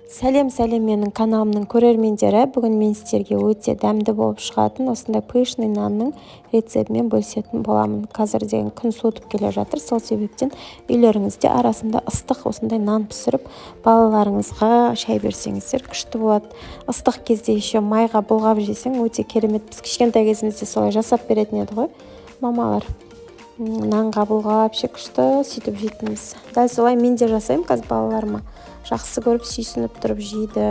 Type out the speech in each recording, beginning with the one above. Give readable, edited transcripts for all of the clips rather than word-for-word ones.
Сәлем менің каналымның көрермендері. Бүгін мен сіздерге өте дәмді болып шығатын осындай пышный нанның рецептімен бөлісетін боламын. Қазір деген күн суытып келе жатыр. Сол себептен үйлеріңізде арасында ыстық осындай нан пісіріп, балаларыңызға шай берсеңіздер күшті болады. Ыстық кезде еще майға бұлғап жесең өте керемет. Біз кішкентай кезімізде солай жасап беретін еді ғой, мамалар. Нанға бұлғап күшті сөйтіп жейтінбіз. Дәл солай мен де жасаймын қазір балаларыма. Жақсы көріп сүйсініп тұрып жейді.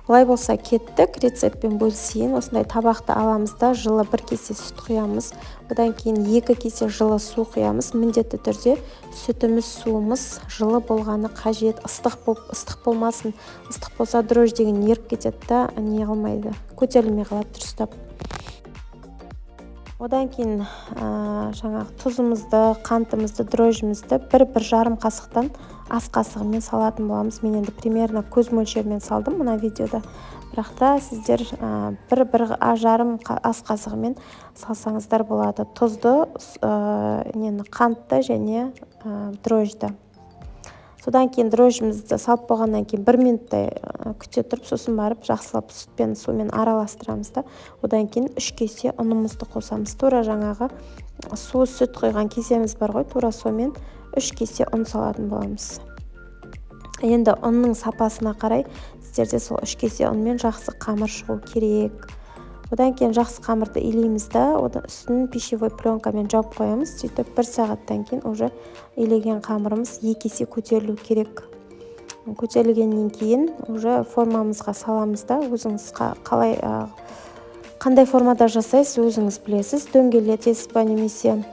Олай болса кеттік, рецептпен бөлісейін. Осындай табақты аламыз да жылы 1 кесе сүт құямыз. Одан кейін 2 кесе жылы су құямыз. Міндетті түрде сүтіміз, суымыз жылы болғаны қажет. Ыстық болмасын. Ыстық болса дрожь деген еріп кетеді да, не қылмайды. Көтерілмей қалады дұрыстап. Одан кейін жаңағы тұзымызды, қантымызды, дрожжімізді 1-1,5 қасықтан ас қасығымен салатын боламыз. Мен енді примерно көз мөлшермен салдым мына видеода. Бірақ та сіздер 1-1,5 ас қасығымен салсаңыздар болады. Тұзды, қантты және дрожжды. Содан кейін дрожжімізді салып болғаннан кейін 1 минуттай күте тұрып, сосын барып жақсылап сүтпен сумен араластырамыз да. Одан кейін 3 кесе ұнымызды қосамыз. Тура жаңағы су сүт құйған кесеміз бар ғой, тура сомен 3 кесе ұн салатын боламыз. Енді ұнның сапасына қарай сіздерде сол 3 кесе ұнмен жақсы қамыр шығу керек. Одан кейін жақсы қамырды илейміз да, үстін пищевой пленкамен жауып қоямыз. Сөйтіп 1 сағаттан кейін уже илеген қамырымыз 2 есе көтерілу керек. Көтерілгеннен кейін уже формамызға саламыз да, өзіңіз қандай формада жасайсыз, өзіңіз білесіз. Дөңгелетесіз ба немесе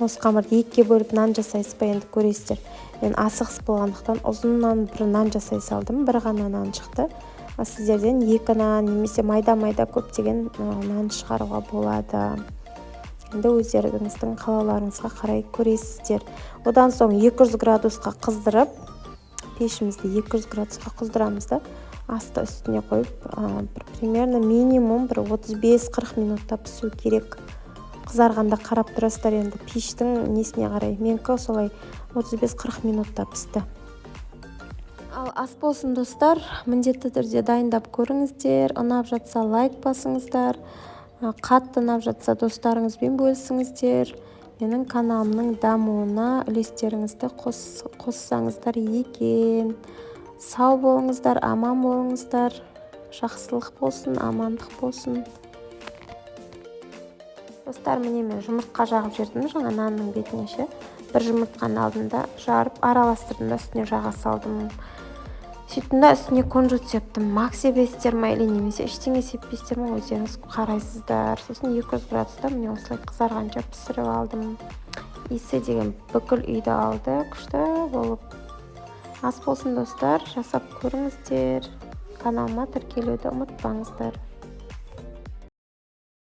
осы қамырды 2-ге бөліп нан жасайсыз ба, енді көресіздер. Мен асығыс болғандықтан ұзыннан бір нан жасай салдым, бір ғана нан шықты. Сіздерден 2 нан немесе майда көптеген нан шығаруға болады. Енді өздеріңіздің қалауларыңызға қарай көресіздер. Одан соң 200 градусқа қыздырып, пешімізді 200 градусқа қыздырамыз да, асты үстіне қойып, примерно минимум 35-40 минутта пісу керек. Қызарғанда қарап тұрасыздар, енді пештің несіне қарай. Менікі солай 35-40 минутта пісті. Ал ас болсын достар, міндетті түрде дайындап көріңіздер. Ұнап жатса лайк басыңыздар. Қатты ұнап жатса достарыңызбен бөлісіңіздер. Менің каналымның дамуына үлестеріңізді қоссаңыздар екен. Сау болыңыздар, аман болыңыздар. Жақсылық болсын, амандық болсын. Достар, міне мен жұмыртқа жағып жердім жаңа нанның бетіне ше. Бір жұмыртқаны алдында жарып, араластырдым да, үстіне жаға салдым. Сөйттім да, үстіне кунжут септім. Мак себесіздер ма или немесе ештеңе сеппейсіздер ма, өздеріңіз қарайсыздар. Сосын 200 градуста міне осылай қызарғанша пісіріп алдым. Иісі деген бүкіл үйді алды, күшті болып. Ас болсын достар, жасап көріңіздер. Каналыма тіркелуді ұмытпаңыздар.